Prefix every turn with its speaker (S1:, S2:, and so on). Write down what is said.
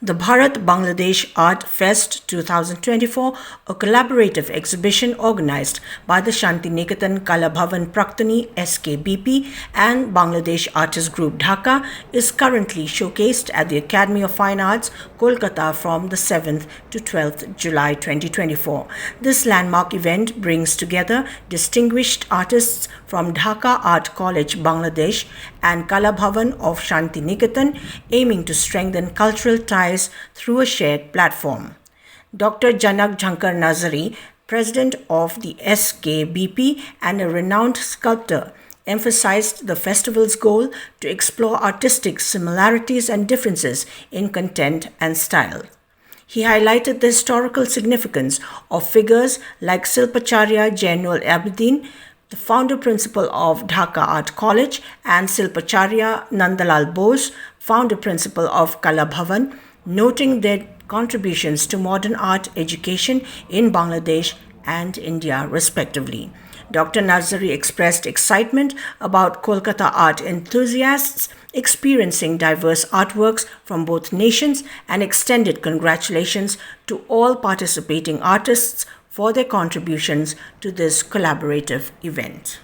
S1: The Bharat-Bangladesh Art Fest 2024, a collaborative exhibition organized by the Santiniketan Kala Bhavan Praktoni (SKBP) and Bangladesh Artist Group Dhaka, is currently showcased at the Academy of Fine Arts, Kolkata from the 7th to 12th July 2024. This landmark event brings together distinguished artists from Dhaka Art College, Bangladesh and Kala Bhavan of Santiniketan, aiming to strengthen cultural ties through a shared platform. Dr. Janak Jhankar Nazari, president of the SKBP and a renowned sculptor, emphasized the festival's goal to explore artistic similarities and differences in content and style. He highlighted the historical significance of figures like Silpacharya Jainul Abidin, the founder principal of Dhaka Art College, and Silpacharya Nandalal Bose, founder principal of Kala Bhavan, noting their contributions to modern art education in Bangladesh and India, respectively. Dr. Nazari expressed excitement about Kolkata art enthusiasts experiencing diverse artworks from both nations and extended congratulations to all participating artists for their contributions to this collaborative event.